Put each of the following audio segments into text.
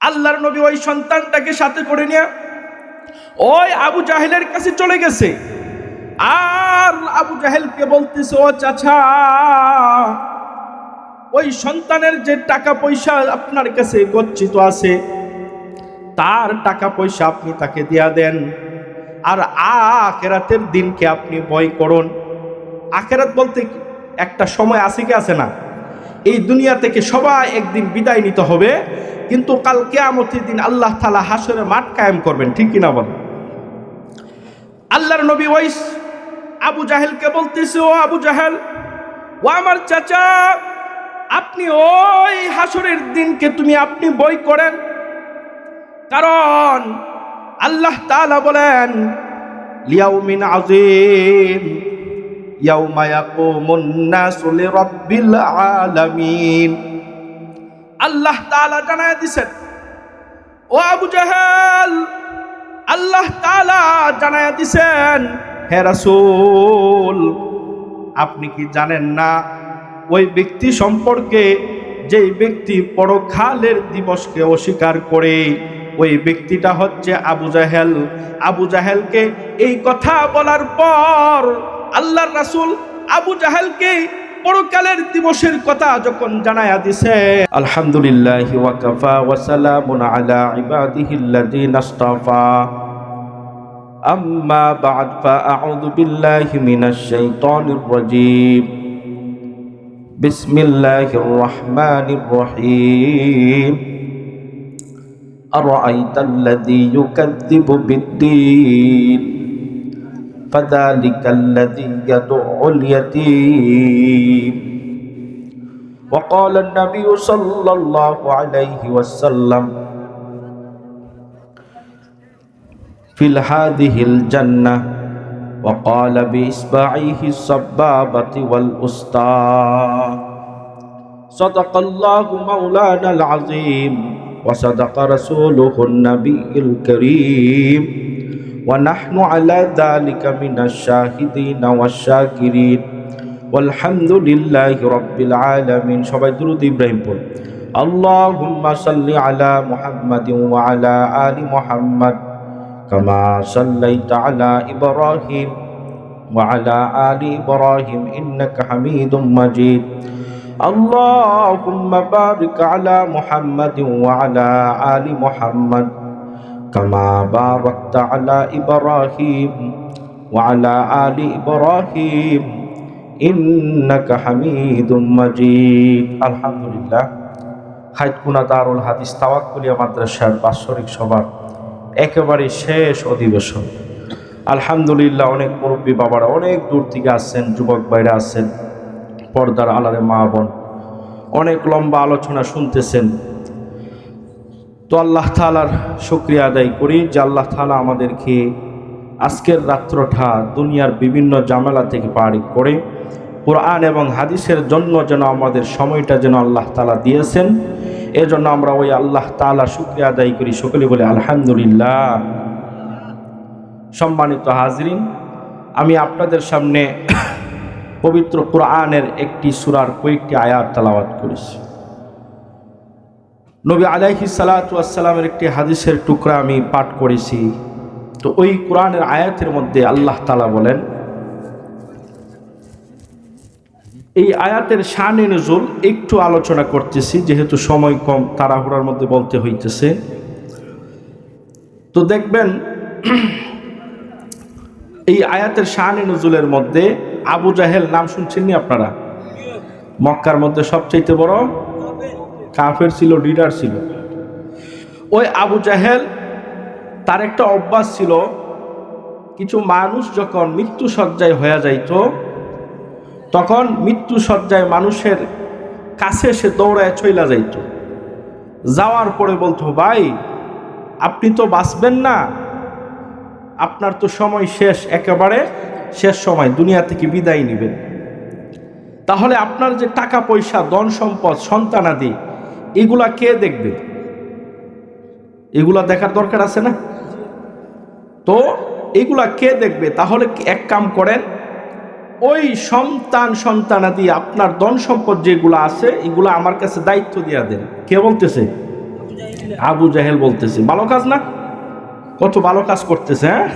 আল্লাহর নবী ওই সন্তানটাকে সাথে করে নিয়ে ওই আবু জাহেলের কাছে চলে গেছে। আর আবু জাহেলকে বলতেছে, ও চাচা, ওই সন্তানের যে টাকা পয়সা আপনার কাছে গচ্ছিত আছে, তার টাকা পয়সা আপনি তাকে দিয়া দেন, আর আখিরাতের দিনকে আপনি ভয় করুন। আখিরাত বলতে একটা সময় আছে কি আছে না? এই দুনিয়া থেকে সবাই একদিন বিদায় নিতে হবে, কিন্তু কাল কিয়ামতের দিন আল্লাহ তাআলা হাসরের মাঠ কায়েম করবেন, ঠিক কিনা বলেন? আল্লাহর নবী ওই আবু জাহেলকে বলতেছে, ও আবু জাহেল, ও আমার চাচা, আপনি ওই হাসরের দিনকে আপনি ভয় করেন, কারণ আল্লাহ তাআলা বলেন লিয়াউমিন আযীম ইয়াউমা ইয়াকুমুন নাসু লিরাব্বিল আলামিন। আল্লাহ তাআলা জানায় দিয়েছেন, ও আবু জাহেল, আল্লাহ তাআলা জানায় দিয়েছেন, হে রাসূল, আপনি কি জানেন না ওই ব্যক্তি সম্পর্কে যেই ব্যক্তি পরকালের দিবসকে অস্বীকার করে, ওই ব্যক্তিটা হচ্ছে আবু জাহেল। আবু জাহেলকে এই কথা বলার পর আল্লাহর রাসূল আবু জাহেলকে পরকালের দিবসের কথা যখন জানায়া দিছে, আলহামদুলিল্লাহি ওয়া কাফা ওয়া সালামুন আলা ইবাদিহিল্লাযিনা ইসতাফা, আম্মা বা'দ, ফাআউযু বিল্লাহি মিনাশ শাইতানির রাজীম, বিসমিল্লাহির রহমানির রহিম। আরাআইতাল্লাযী ইউকাযযিবু বিদ্দীন ফাযালিকাল্লাযী ইয়াদউল ইয়াতীম। ওয়া ক্বালা আন-নাবিয়্যু সাল্লাল্লাহু আলাইহি ওয়াসাল্লাম ফিল হাযিহিল জান্নাহ ওয়া ক্বালা বিইসবা'iহি সাব্বাবাতি ওয়াল উস্তা। সাদাকাল্লাহু মাওলানাল আযীম ওয়া সাদাকা রাসূলুহুন নাবিয়্যুল কারীম ওয়া নাহনু আলা যালিকা মিনাশ শাহিদিন ওয়াশ শাকিরিন ওয়ালহামদুলিল্লাহি রাব্বিল আলামিন। সবাই দুরূদ ইব্রাহিম পড়ুন। আল্লাহুম্মা সাল্লি আলা মুহাম্মাদিন ওয়া আলা আলি মুহাম্মাদ কামা সাল্লাইতা আলা ইব্রাহিম ওয়া আলা আলি ইব্রাহিম ইন্নাকা হামিদুম মাজিদ। আল্লাহুম্মা বারিক আলা মুহাম্মাদিন ওয়া আলা আলি মুহাম্মাদ কামা বারাকতা আলা ইব্রাহিম ওয়া আলা আলি ইব্রাহিম ইন্নাকা হামিদুম মাজিদ। আলহামদুলিল্লাহ। হাইতকুনা দারুল হাদিস তাওয়াক্কুলিয়া মাদ্রাসার বাৎসরিক সভার একেবারে শেষ অধিবেশন। আলহামদুলিল্লাহ, অনেক মুরব্বী বাবারা অনেক দূর থেকে আসছেন, যুবক ভাইরা আছেন, পর্দার আলারে মা বোন, অনেক লম্বা আলোচনা শুনতেছেন। তো আল্লাহ তাআলার শুকরিয়া আদায় করি যে আল্লাহ তাআলা আমাদেরকে আজকের রাত্রটা দুনিয়ার বিভিন্ন ঝামেলা থেকে পার করে কোরআন এবং হাদিসের জন্য যেন আমাদের সময়টা যেন আল্লাহ তাআলা দিয়েছেন, এজন্য আমরা ওই আল্লাহ তাআলা শুকরিয়া আদায় করি। সকলে বলে আলহামদুলিল্লাহ। সম্মানিত হাজরিন, আমি আপনাদের সামনে পবিত্র কোরআনের একটি সূরার কয়েকটি আয়াত তেলাওয়াত করেছি। নবী আলাইহিস সালাতু ওয়াস সালামের একটি হাদিসের টুকরা আমি পাঠ করেছি। তো ওই কোরআনের আয়াতের মধ্যে আল্লাহ তাআলা বলেন, এই আয়াতের শানে নুজুল একটু আলোচনা করতেছি, যেহেতু সময় কম, তাড়াহুড়ার মধ্যে বলতে হইতেছে। তো দেখবেন এই আয়াতের শানে নুজুলের মধ্যে আবু জাহেল নাম শুনছেননি আপনারা? মক্কার মধ্যে সবচেয়ে বড় কাফের ছিল, লিডার ছিল। ওই আবু জাহেল, তার একটা অভ্যাস ছিল, কিছু মানুষ যখন মৃত্যু শয্যায় হয়ে যাইত, তখন মৃত্যু শয্যায় মানুষের কাছে সে দৌড়ায় চইলা যাইত। যাওয়ার পরে বলতো, ভাই আপনি তো বাঁচবেন না, আপনার তো সময় শেষ, একেবারে শেষ সময়, দুনিয়া থেকে বিদায় নেবেন। তাহলে আপনার যে টাকা পয়সা, ধন সম্পদ, সন্তানাদি, এগুলা কে দেখবে? এগুলা দেখার দরকার আছে না? তো এগুলা কে দেখবে? তাহলে এক কাম করেন, ওই সন্তানাদি, আপনার ধন সম্পদ যেগুলো আছে, এগুলো আমার কাছে দায়িত্ব দিয়ে দেন। কে বলতেছে? আবু জাহেল বলতেছে ভালো কাজ না, কত ভালো কাজ করতেছে, হ্যাঁ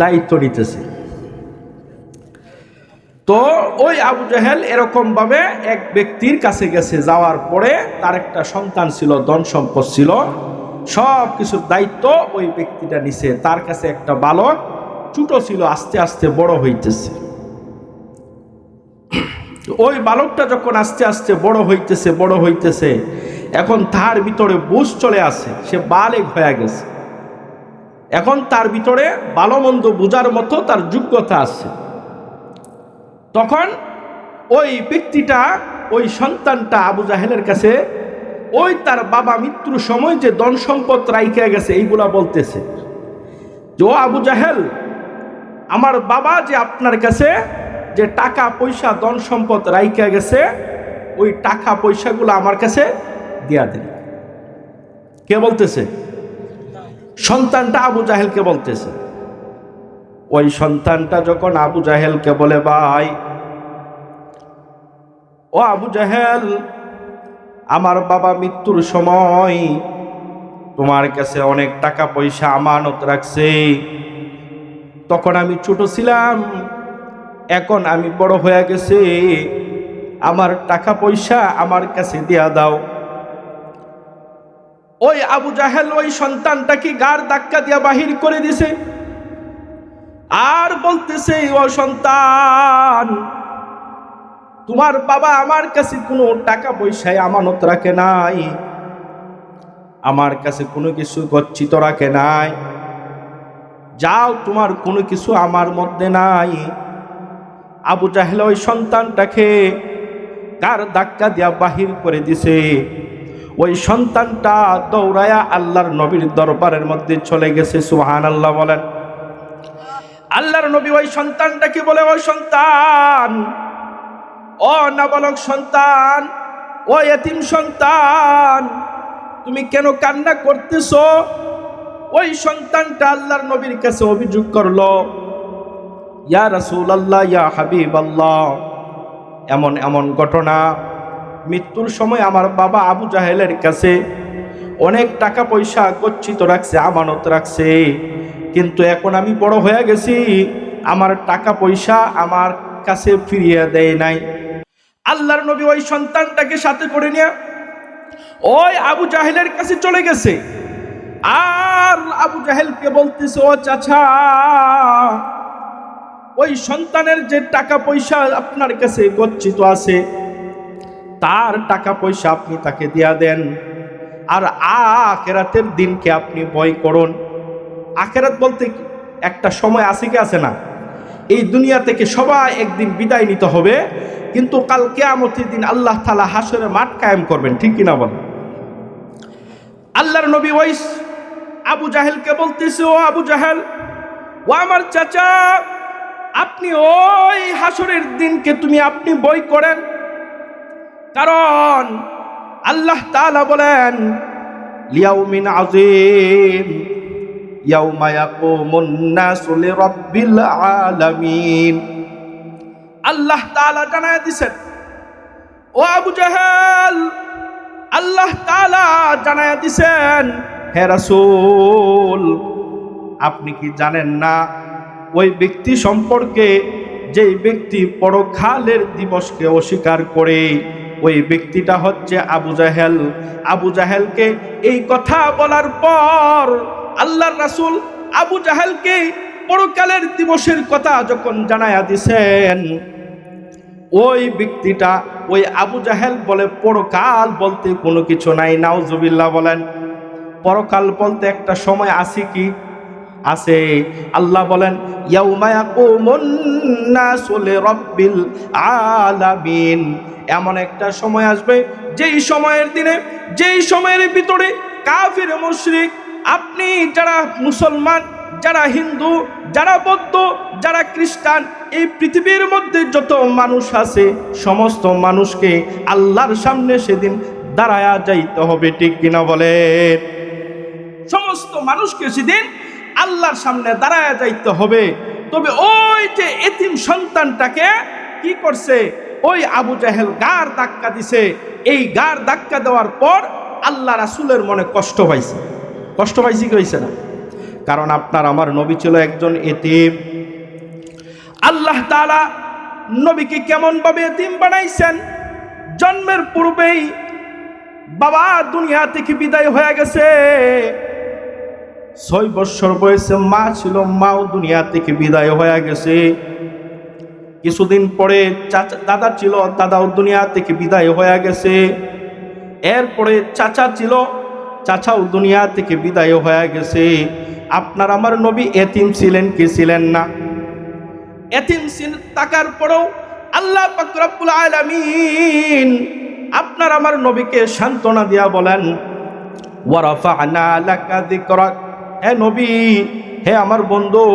দায়িত্ব নিতেছে। তো ওই আবু জাহেল এরকম ভাবে এক ব্যক্তির কাছে গেছে, যাওয়ার পরে তার একটা সন্তান ছিল, ধন সম্পদ ছিল, সব কিছুর দায়িত্ব ওই ব্যক্তিটা নিছে। তার কাছে একটা বালক ছোট ছিল, আস্তে আস্তে বড় হইতেছে। ওই বালকটা যখন আস্তে আস্তে বড় হইতেছে, এখন তার ভিতরে বুঝ চলে আসে, সে বালেগ হয়ে গেছে। এখন তার ভিতরে ভালো মন্দ বুঝার মতো তার যোগ্যতা আছে। তখন ওই ব্যক্তিটা, ওই সন্তানটা আবু জাহেলের কাছে ওই তার বাবা মৃত্যুর সময় যে ধন সম্পদ রাইখা গেছে এইগুলা বলতেছে যে, ও আবু জাহেল, আমার বাবা যে আপনার কাছে যে টাকা পয়সা ধন সম্পদ রাইখা গেছে, ওই টাকা পয়সাগুলো আমার কাছে দিয়া দেন। কে বলতেছে? সন্তানটা আবু জাহেলকে বলতেছে। ওই সন্তানটা যখন আবু জাহেলকে বলে, ভাই ও আবু জাহেল, আমার বাবা মৃত্যুর সময় তোমার কাছে অনেক টাকা পয়সা আমানত রাখছে, তখন আমি ছোট ছিলাম, এখন আমি বড় হয়ে গেছি, আমার টাকা পয়সা আমার কাছে দিয়া দাও। ওই আবু জাহেল ওই সন্তানটাকে গাড় ধাক্কা দিয়া বাহির করে দিছে, আর বলতেছে, ও সন্তান, তোমার বাবা আমার কাছে কোনো টাকা পয়সায় আমানত রাখে নাই, আমার কাছে কোনো কিছু গচ্ছিত রাখে নাই, যাও, তোমার কোনো কিছু আমার মধ্যে নাই। আবু জাহেল ওই সন্তানটাকে গাড় ধাক্কা দিয়া বাহির করে দিছে। ওই সন্তানটা দৌড়ায়া আল্লাহর নবীর দরবারের মধ্যে চলে গেছে। সুবহানাল্লাহ বলেন। আল্লাহর নবী ওই সন্তানটাকে বলে, ওই সন্তান, ও নাবালক সন্তান, ও এতিম সন্তান, তুমি কেন কান্না করতেছো? ওই সন্তানটা আল্লাহর নবীর কাছে অভিযোগ করলো, ইয়া রাসূলুল্লাহ, ইয়া হাবিবাল্লাহ, এমন এমন ঘটনা, মৃত্যুর সময় আমার বাবা আবু জাহেলের কাছে অনেক টাকা পয়সা গচ্ছিত রাখছে, আমানত রাখছে, কিন্তু এখন আমি বড় হয়ে গেছি, আমার টাকা পয়সা আমার কাছে ফিরিয়ে দেয় নাই। আল্লাহর নবী ওই সন্তানটাকে সাথে করে নিয়ে ওই আবু জাহেলের কাছে চলে গেছে, আর আবু জাহেলকে বলতেছে, ও চাচা, ওই সন্তানের যে টাকা পয়সা আপনার কাছে গচ্ছিত আছে, তার টাকা পয়সা আপনি তাকে দিয়া দেন, আর আখিরাতের দিনকে আপনি ভয় করুন। আখিরাত বলতে একটা সময় আছে কি আছে না? এই দুনিয়া থেকে সবাই একদিন বিদায় নিতে হবে, কিন্তু কাল কিয়ামতের দিন আল্লাহ তাআলা হাসরের মাঠ কায়েম করবেন, ঠিক কিনা বলেন? আল্লাহর নবী ওই আবু জাহেলকে বলতেছে, ও আবু জাহেল, ও আমার চাচা, আপনি ওই হাসরের দিনকে আপনি ভয় করেন, কারণ আল্লাহ তাআলা বলেন, লিয়াউমিন আযীম ইয়াউমা ইয়াকুমুন নাসু লিরাব্বিল আলামিন। আল্লাহ তাআলা জানায় দিয়েছেন, ও আবু জাহেল, আল্লাহ তাআলা জানায় দিয়েছেন, হে রাসূল, আপনি কি জানেন না ওই ব্যক্তি সম্পর্কে, যেই ব্যক্তি পরকালের দিবসকে অস্বীকার করে, ওই ব্যক্তিটা হচ্ছে আবু জাহেল। আবু জাহেলকে এই কথা বলার পর আল্লাহর রাসূল আবু জাহেলকে পরকালের দিবসের কথা যখন জানায়া দিছেন, ওই ব্যক্তিটা, ওই আবু জাহেল বলে, পরকাল বলতে কোনো কিছু নাই। নাউজুবিল্লাহ বলেন। পরকাল বলতে একটা সময় আছে কি? আছে। আল্লাহ বলেন, ইয়াউমা ইয়াকুমুন নাসু লিরাব্বিল আলামিন, এমন একটা সময় আসবে, যেই সময়ের দিনে, যেই সময়ের ভিতরে কাফির মুশরিক, আপনি যারা মুসলমান, যারা হিন্দু, যারা বৌদ্ধ, যারা খ্রিস্টান, এই পৃথিবীর মধ্যে যত মানুষ আছে, সমস্ত মানুষকে আল্লাহর সামনে সেদিন দাঁড়ায়া যাইতে হবে, ঠিক কিনা বলেন? সমস্ত মানুষকে সেদিন আল্লাহর সামনে দাঁড়ায়া যাইতে হবে। তবে ওই যে এতিম সন্তানটাকে কি করছে, ওই আবু জাহেল গাড় ধাক্কা দিছে। এই গাড় ধাক্কা দেওয়ার পর আল্লাহ রাসূলের মনে কষ্ট পাইছে। কষ্ট পাইছে কি হইছে না? কারণ আপনার আমার নবী ছিল একজন এতিম। আল্লাহ তাআলা নবীকে কেমন ভাবে এতিম বানাইছেন? জন্মের পূর্বেই বাবা দুনিয়া থেকে বিদায় হয়ে গেছে। 6 বছর বয়সে মা ছিল, মাও দুনিয়া থেকে বিদায় হয়ে গেছে। কিছুদিন পরে দাদা ছিল, দাদাও দুনিয়া থেকে বিদায় হয়ে গেছে। এরপরে চাচা ছিল, চাচাও দুনিয়া থেকে বিদায় হয়ে গেছে। আপনার আমার নবী এতিম ছিলেন কি ছিলেন না? এতিম থাকার পরেও আল্লাহ পাক রব্বুল আলামিন আপনার আমার নবীকে সান্ত্বনা দিয়া বলেন, ওয়ারাফা'না লাকা যিকরাক, হে নবী, হে আমার বন্ধু,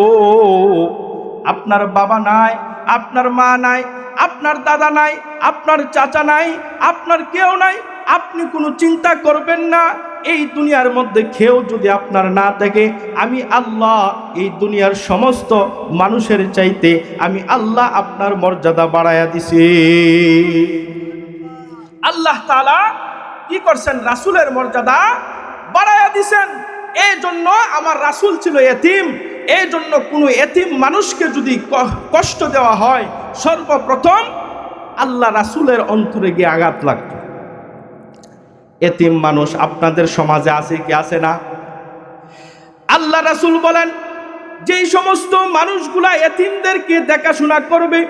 আপনার বাবা নাই, আপনার মা নাই, আপনার দাদা নাই, আপনার চাচা নাই, আপনার কেউ নাই, আপনি কোনো চিন্তা করবেন না। এই দুনিয়ার মধ্যে কেউ যদি আপনার না থাকে, আমি আল্লাহ এই দুনিয়ার সমস্ত মানুষের চাইতে আমি আল্লাহ আপনার মর্যাদা বাড়াইয়া দিছি। আল্লাহ তাআলা কি করছেন? রাসূলের মর্যাদা বাড়াইয়া দিছেন। এই জন্য আমার রাসূল ছিল এতিম। এই জন্য কোনো এতিম মানুষকে যদি কষ্ট দেওয়া হয়, সর্বপ্রথম আল্লাহ রাসূলের অন্তরে গিয়ে আঘাত লাগত। এতিম মানুষ আপনাদের সমাজে আছে কি আছে না? আল্লাহ রাসূল বলেন, যেই সমস্ত মানুষগুলা এতিমদেরকে দেখাশোনা করবে,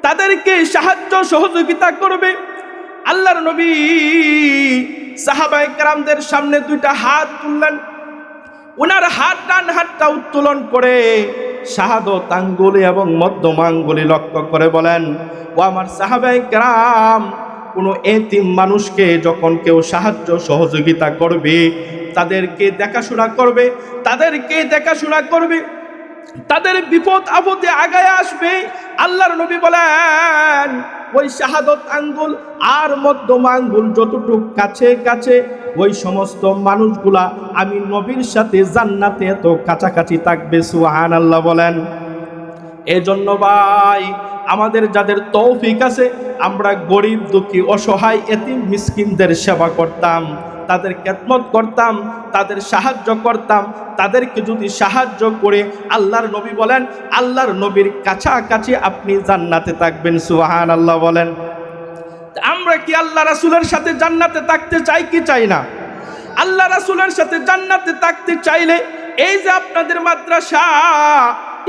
তাদেরকে সাহায্য সহযোগিতা করবে, আল্লাহর নবী সাহাবায়ে কেরামদের সামনে 2টা হাত তুললেন। ওনার ডান হাতটা উত্তোলন করে শাহাদত আঙ্গুলি এবং মধ্যম আঙ্গুলি লক্ষ্য করে বলেন, ও আমার সাহাবায়ে কেরাম, কোনো এতিম মানুষকে যখন কেউ সাহায্য সহযোগিতা করবে, তাদেরকে দেখাশোনা করবে, তাদের বিপদ আপদে আগায় আসবে, আল্লাহর নবী বলেন ওই শাহাদত আঙ্গুল আর মধ্যম আঙ্গুল যতটুকু কাছে কাছে, ওই সমস্ত মানুষগুলা আমি নবীর সাথে জান্নাতে এত কাছাকাছি থাকবে। সুবহানাল্লাহ বলেন। এজন্য ভাই, আমাদের যাদের তৌফিক আছে, আমরা গরিব দুঃখী অসহায় এতিম মিসকিনদের সেবা করতাম, তাদের খেদমত করতাম, তাদের সাহায্য করতাম। তাদেরকে যদি সাহায্য করে, আল্লাহর নবী বলেন, আল্লাহর নবীর কাছাকাছি আপনি জান্নাতে থাকবেন। সুবহানাল্লাহ বলেন। আমরা কি আল্লাহ রাসূলের সাথে জান্নাতে থাকতে চাই কি চাই না? আল্লাহ রাসূলের সাথে জান্নাতে থাকতে চাইলে এই যে আপনাদের মাদ্রাসা,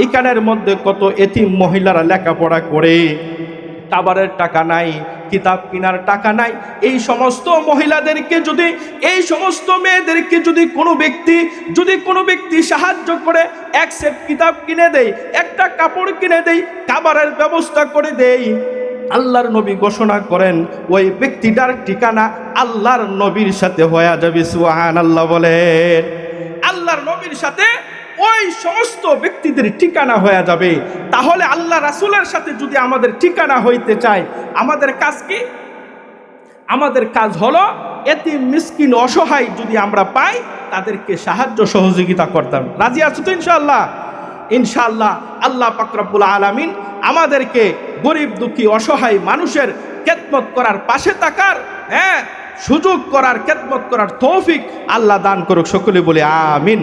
এখানের মধ্যে কত এতিম মহিলারা লেখাপড়া করে, খাবারের টাকা নাই, কিতাব কেনার টাকা নাই, এই সমস্ত মহিলাদেরকে যদি, এই সমস্ত মেয়েদেরকে যদি কোনো ব্যক্তি সাহায্য করে, এক সেট কিতাব কিনে দেয়, একটা কাপড় কিনে দেয়, খাবারের ব্যবস্থা করে দেয়, আল্লাহর নবী ঘোষণা করেন ওই ব্যক্তিটার ঠিকানা আল্লাহর নবীর সাথে হয়ে যাবে। সুবহানাল্লাহ বলেন। আল্লাহর নবীর সাথে ওই সমস্ত ব্যক্তিদের ঠিকানা হয়ে যাবে। তাহলে আল্লাহ রাসূলের সাথে যদি আমাদের ঠিকানা হইতে চায়, আমাদের কাজ কি? আমাদের কাজ হলো এতিম মিসকিন অসহায় যদি আমরা পাই, তাদেরকে সাহায্য সহযোগিতা করতাম। রাজি আছো তো ইনশাআল্লাহ? ইনশাআল্লাহ আল্লাহ পাক রব্বুল আলামিন আমাদেরকে গরিব দুঃখী অসহায় মানুষের খেদমত করার, পাশে থাকার সুযোগ করার, খেদমত করার তৌফিক আল্লাহ দান করুক। সকলে বলে আমিন।